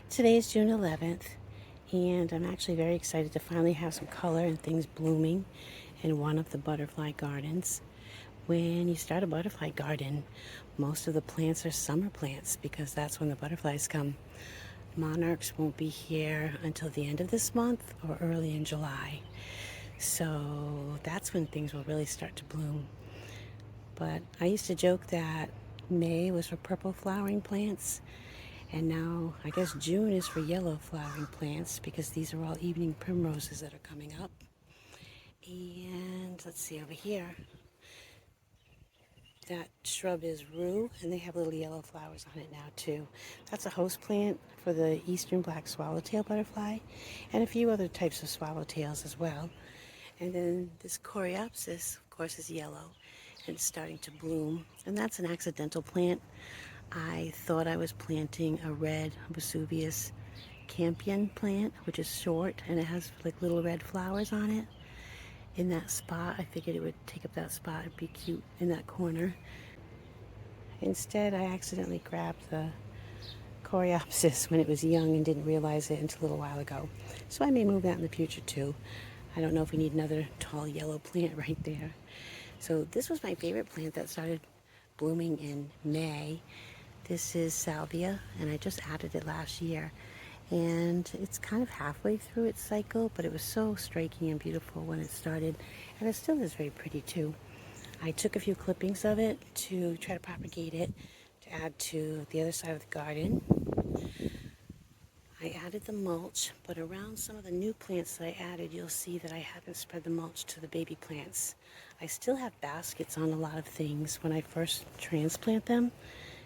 Today's June 11th, and I'm actually very excited to finally have some color and things blooming in one of the butterfly gardens. When you start a butterfly garden, most of the plants are summer plants because that's when the butterflies come. Monarchs won't be here until the end of this month or early in July. So that's when things will really start to bloom. But I used to joke that May was for purple flowering plants, and now I guess June is for yellow flowering plants because these are all evening primroses that are coming up. And let's see over here. That shrub is rue, and they have little yellow flowers on it now too. That's a host plant for the eastern black swallowtail butterfly and a few other types of swallowtails as well. And then this coreopsis, of course, is yellow and it's starting to bloom. And that's an accidental plant. I thought I was planting a red Vesuvius campion plant, which is short and it has like little red flowers on it. In that spot, I figured it would take up that spot and be cute in that corner. Instead, I accidentally grabbed the coreopsis when it was young and didn't realize it until a little while ago. So I may move that in the future too. I don't know if we need another tall yellow plant right there. So this was my favorite plant that started blooming in May. This is salvia, and I just added it last year. And it's kind of halfway through its cycle, but it was so striking and beautiful when it started, and it still is very pretty too. I took a few clippings of it to try to propagate it to add to the other side of the garden. I added the mulch, but around some of the new plants that I added, you'll see that I haven't spread the mulch to the baby plants. I still have baskets on a lot of things when I first transplant them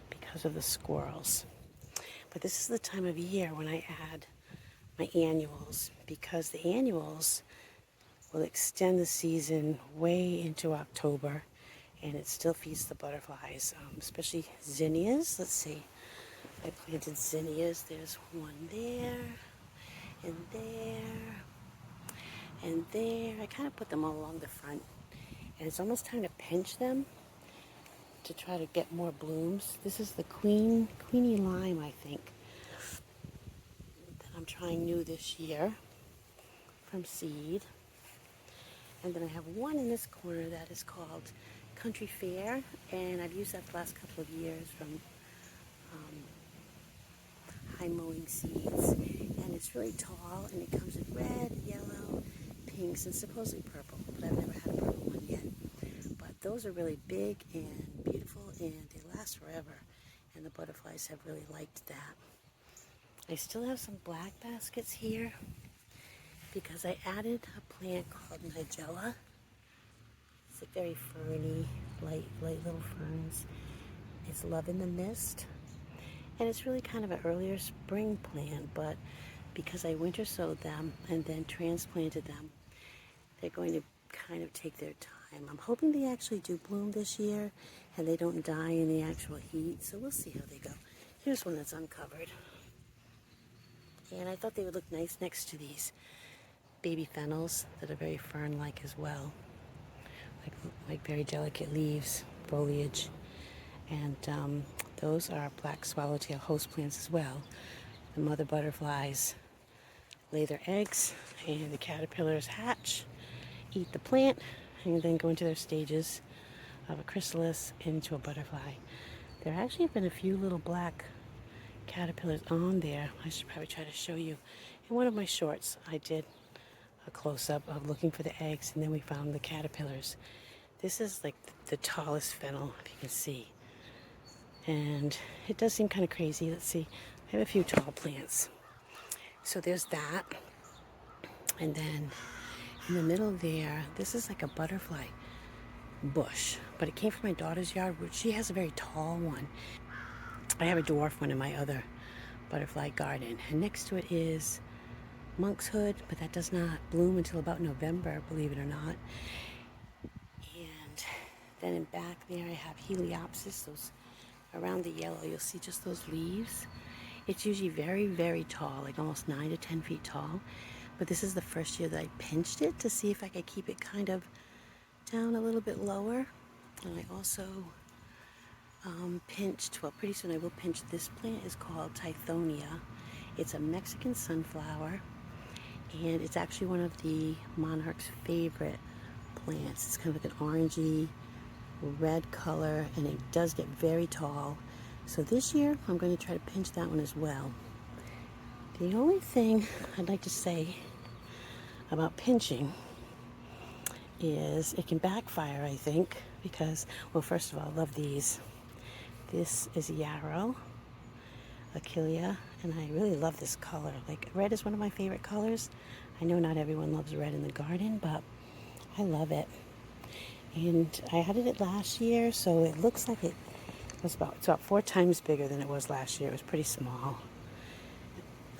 because of the squirrels. But this is the time of year when I add my annuals, because the annuals will extend the season way into October, and it still feeds the butterflies, especially zinnias. Let's see. I planted zinnias. There's one there, and there, and there. I kind of put them all along the front, and it's almost time to pinch them to try to get more blooms. This is the Queenie Lime, I think, that I'm trying new this year from seed. And then I have one in this corner that is called Country Fair, and I've used that the last couple of years from high mowing seeds. And it's really tall, and it comes in red, yellow, pinks, and supposedly purple, but I've never had a purple one yet. But those are really big and beautiful, and they last forever, and the butterflies have really liked that. I still have some black baskets here because I added a plant called nigella. It's a very ferny, light little ferns. It's Love in the Mist. And it's really kind of an earlier spring plant, but because I winter sowed them and then transplanted them, they're going to kind of take their time. I'm hoping they actually do bloom this year and they don't die in the actual heat, so we'll see how they go. Here's one that's uncovered. And I thought they would look nice next to these baby fennels that are very fern-like as well. Like very delicate leaves, foliage. And those are black swallowtail host plants as well. The mother butterflies lay their eggs, and the caterpillars hatch, eat the plant, and then go into their stages of a chrysalis into a butterfly. There actually have been a few little black caterpillars on there. I should probably try to show you. In one of my shorts, I did a close-up of looking for the eggs, and then we found the caterpillars. This is like the tallest fennel, if you can see. And it does seem kind of crazy. Let's see. I have a few tall plants. So there's that. And then in the middle there, this is like a butterfly bush. But it came from my daughter's yard, which she has a very tall one. I have a dwarf one in my other butterfly garden. And next to it is monk's hood, but that does not bloom until about November, believe it or not. And then in back there I have heliopsis. Those around the yellow, you'll see just those leaves. It's usually very, very tall, like almost 9 to 10 feet tall. But this is the first year that I pinched it to see if I could keep it kind of down a little bit lower. And I also pinched, well, pretty soon I will pinch this plant. Is called Tithonia, It's a Mexican sunflower, and it's actually one of the monarch's favorite plants. It's kind of like an orangey red color, and it does get very tall. So this year I'm going to try to pinch that one as well. The only thing I'd like to say about pinching is it can backfire, I think, because, well, first of all, I love these. This is yarrow, achillea, and I really love this color. Like, red is one of my favorite colors. I know not everyone loves red in the garden, but I love it. And I added it last year, so it looks like it's about 4 times bigger than it was last year. It was pretty small.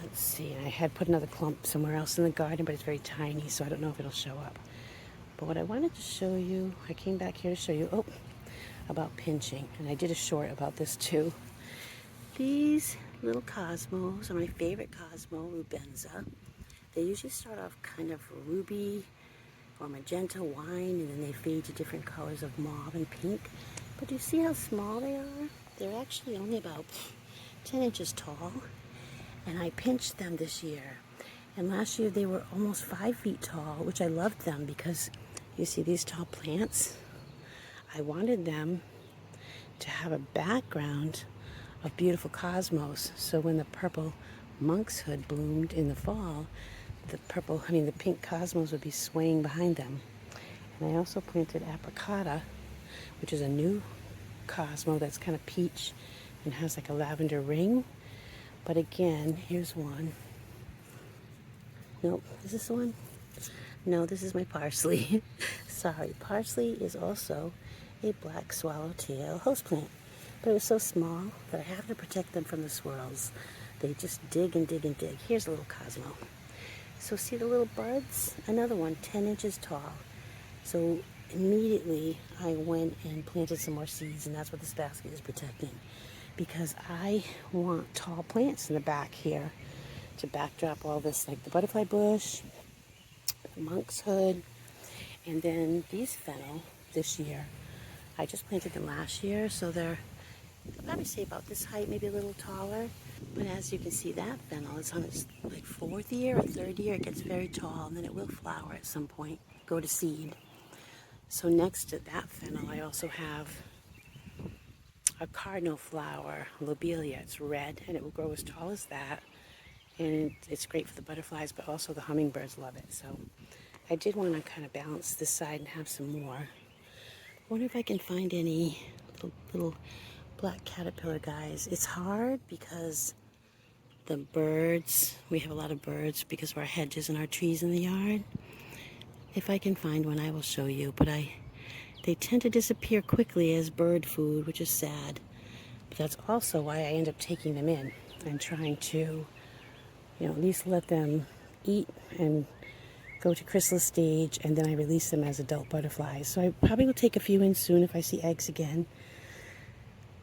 Let's see, I had put another clump somewhere else in the garden, but it's very tiny, so I don't know if it'll show up. But what I wanted to show you, I came back here to show you, about pinching. And I did a short about this too. These little cosmos are my favorite cosmo, rubenza. They usually start off kind of ruby or magenta wine, and then they fade to different colors of mauve and pink. But do you see how small they are? They're actually only about 10 inches tall. And I pinched them this year. And last year they were almost 5 feet tall, which I loved them because you see these tall plants? I wanted them to have a background of beautiful cosmos. So when the purple monkshood bloomed in the fall, the pink cosmos would be swaying behind them. And I also planted apricota, which is a new cosmo that's kind of peach and has like a lavender ring. But again, here's one. Nope, is this the one? No, this is my parsley. Sorry, parsley is also a black swallowtail houseplant. But it was so small that I have to protect them from the squirrels. They just dig and dig and dig. Here's a little cosmo. So see the little buds? Another one, 10 inches tall. So immediately I went and planted some more seeds, and that's what this basket is protecting. Because I want tall plants in the back here to backdrop all this, like the butterfly bush, the monkshood, and then these fennel this year. I just planted them last year, so they're, I'll probably say about this height, maybe a little taller. But as you can see, that fennel is on its like 4th year or 3rd year. It gets very tall, and then it will flower at some point, go to seed. So next to that fennel, I also have a cardinal flower, lobelia. It's red, and it will grow as tall as that. And it's great for the butterflies, but also the hummingbirds love it. So I did want to kind of balance this side and have some more. I wonder if I can find any little black caterpillar guys. It's hard because the birds, we have a lot of birds because of our hedges and our trees in the yard. If I can find one, I will show you. But they tend to disappear quickly as bird food, which is sad. But that's also why I end up taking them in and trying to, at least let them eat and go to chrysalis stage, and then I release them as adult butterflies. So I probably will take a few in soon if I see eggs again.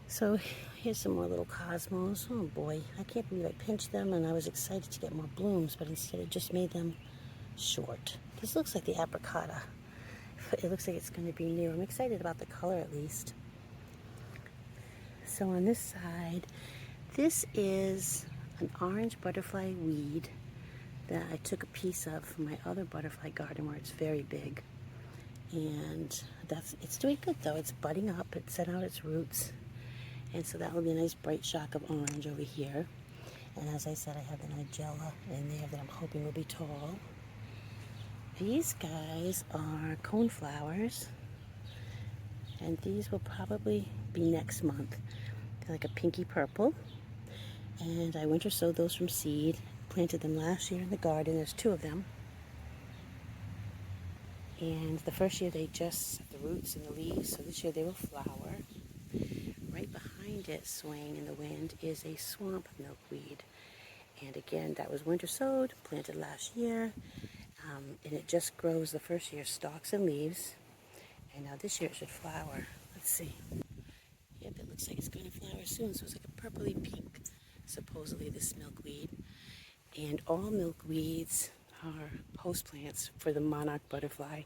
So here's some more little cosmos. Oh boy, I can't believe I pinched them, and I was excited to get more blooms, but instead it just made them short. This looks like the apricota. It looks like it's going to be new. I'm excited about the color at least. So on this side, this is an orange butterfly weed that I took a piece of from my other butterfly garden where it's very big. And it's doing good though. It's budding up. It sent out its roots. And so that will be a nice bright shock of orange over here. And as I said, I have the nigella in there that I'm hoping will be tall. These guys are coneflowers, and these will probably be next month. They're like a pinky purple, and I winter sowed those from seed. Planted them last year in the garden. There's 2 of them, and the first year they just set the roots and the leaves, so this year they will flower. Right behind it, swaying in the wind, is a swamp milkweed, and again, that was winter sowed, planted last year. And it just grows the first year stalks and leaves, and now this year it should flower. Let's see. Yep, it looks like it's going to flower soon. So it's like a purpley pink, supposedly, this milkweed. And all milkweeds are host plants for the monarch butterfly.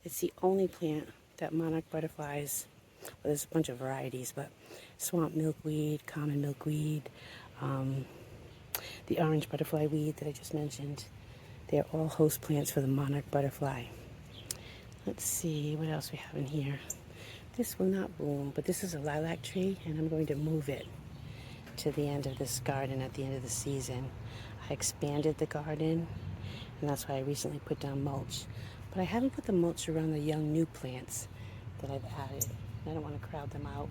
It's the only plant that monarch butterflies, well, there's a bunch of varieties, but swamp milkweed, common milkweed, the orange butterfly weed that I just mentioned. They're all host plants for the monarch butterfly. Let's see what else we have in here. This will not bloom, but this is a lilac tree, and I'm going to move it to the end of this garden at the end of the season. I expanded the garden, and that's why I recently put down mulch. But I haven't put the mulch around the young new plants that I've added. I don't want to crowd them out.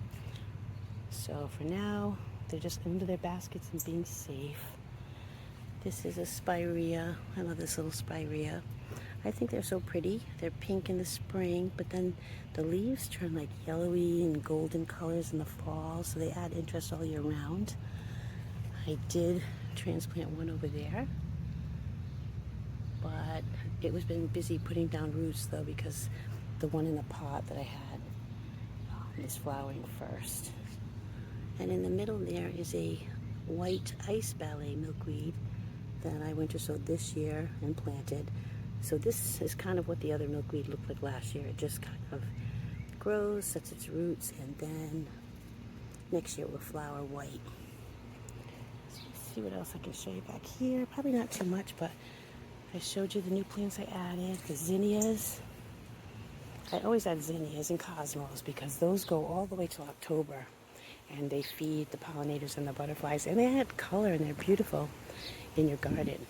So for now, they're just under their baskets and being safe. This is a spirea. I love this little spirea. I think they're so pretty. They're pink in the spring, but then the leaves turn like yellowy and golden colors in the fall, so they add interest all year round. I did transplant one over there, but it was been busy putting down roots though, because the one in the pot that I had is flowering first. And in the middle there is a white ice ballet milkweed that I winter sowed this year and planted. So this is kind of what the other milkweed looked like last year. It just kind of grows, sets its roots, and then next year it will flower white. So let's see what else I can show you back here. Probably not too much, but I showed you the new plants I added, the zinnias. I always add zinnias and cosmos because those go all the way till October, and they feed the pollinators and the butterflies, and they add color and they're beautiful in your garden.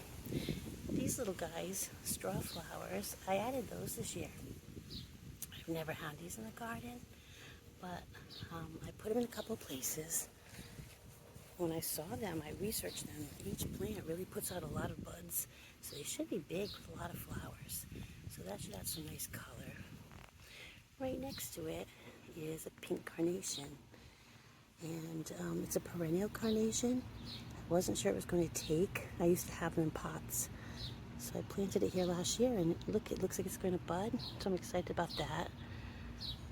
These little guys, straw flowers, I added those this year. I've never had these in the garden, but I put them in a couple places. When I saw them, I researched them. Each plant really puts out a lot of buds, so they should be big with a lot of flowers. So that should add some nice color. Right next to it is a pink carnation, and it's a perennial carnation. I wasn't sure it was going to take. I used to have them in pots. So I planted it here last year, and look, it looks like it's going to bud, so I'm excited about that.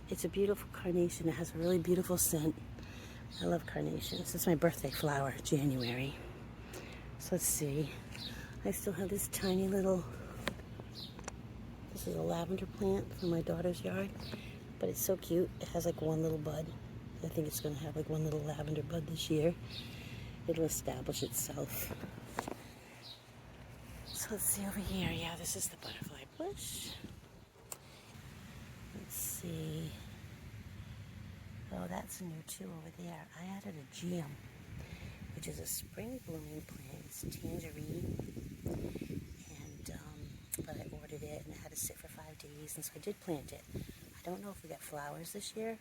It's a beautiful carnation. It has a really beautiful scent. I love carnations. It's my birthday flower, January. So let's see. I still have this tiny little, this is a lavender plant from my daughter's yard, but it's so cute. It has like one little bud. I think it's going to have like one little lavender bud this year. It'll establish itself. So let's see over here. Yeah, this is the butterfly bush. Let's see. Oh, that's new too over there. I added a geum, which is a spring blooming plant. It's tangerine. And, but I ordered it and it had to sit for 5 days, and so I did plant it. I don't know if we got flowers this year,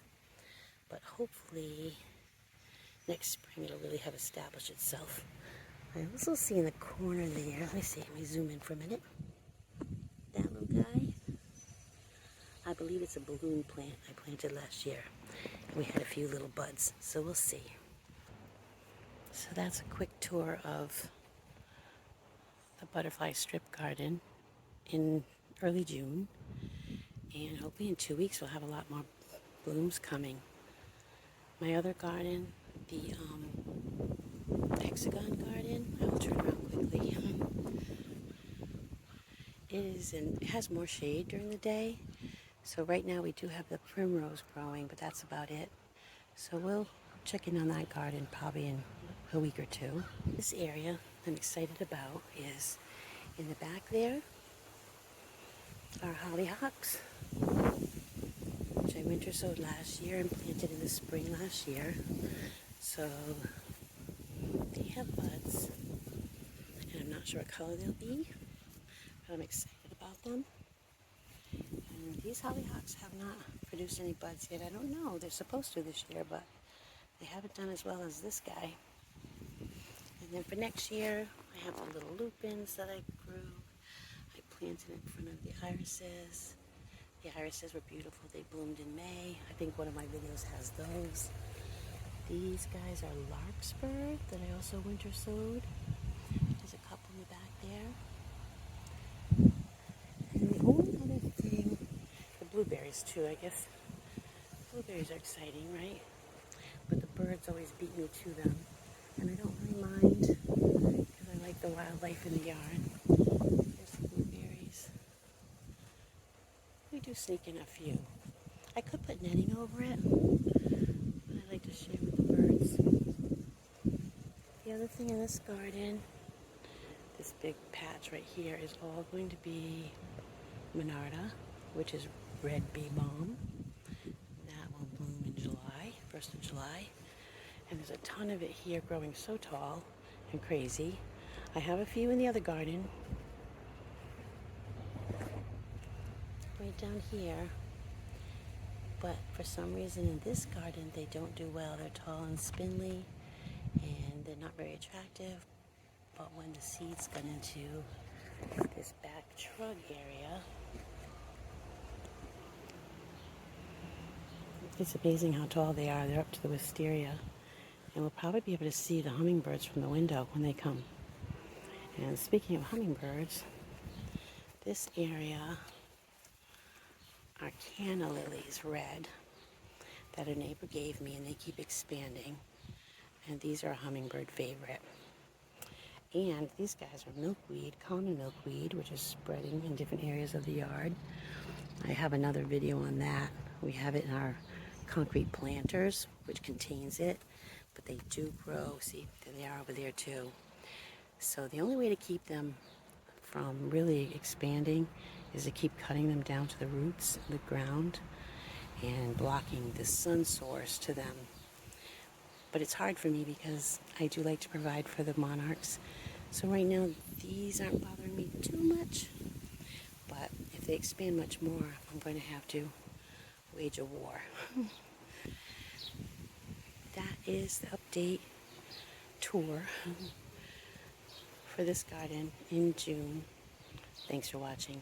but hopefully next spring it'll really have established itself. I also see in the corner there, let me zoom in for a minute. That little guy, I believe it's a balloon plant I planted last year. We had a few little buds, so we'll see. So that's a quick tour of the butterfly strip garden in early June. And hopefully in 2 weeks we'll have a lot more blooms coming. My other garden, the hexagon garden, I will turn around quickly. It has more shade during the day. So right now we do have the primrose growing, but that's about it. So we'll check in on that garden probably in a week or two. This area I'm excited about is in the back there are hollyhocks, which I winter sowed last year and planted in the spring last year. So they have buds, and I'm not sure what color they'll be, but I'm excited about them. And these hollyhocks have not produced any buds yet. I don't know. They're supposed to this year, but they haven't done as well as this guy. And then for next year, I have the little lupins that I grew. I planted in front of the irises. The irises were beautiful. They bloomed in May. I think one of my videos has those. These guys are larkspur that I also winter sowed. There's a couple in the back there. And the only other thing, the blueberries too, I guess. Blueberries are exciting, right? But the birds always beat me to them. And I don't really mind, because I like the wildlife in the yard. There's the blueberries. We do sneak in a few. I could put netting over it, but I like to share with the birds. The other thing in this garden This big patch right here is all going to be Monarda, which is red bee balm. That will bloom in July, 1st of July. And there's a ton of it here growing so tall and crazy. I have a few in the other garden. Right down here. But for some reason in this garden they don't do well. They're tall and spindly and they're not very attractive. But when the seeds got into this back shrub area, it's amazing how tall they are. They're up to the wisteria. And we'll probably be able to see the hummingbirds from the window when they come. And speaking of hummingbirds, this area are canna lilies, red, that a neighbor gave me, and they keep expanding. And these are a hummingbird favorite. And these guys are milkweed, common milkweed, which is spreading in different areas of the yard. I have another video on that. We have it in our concrete planters, which contains it, but they do grow. See, there they are over there too. So the only way to keep them from really expanding is to keep cutting them down to the roots, the ground, and blocking the sun source to them. But it's hard for me because I do like to provide for the monarchs. So right now, these aren't bothering me too much. But if they expand much more, I'm going to have to wage a war. That is the update tour for this garden in June. Thanks for watching.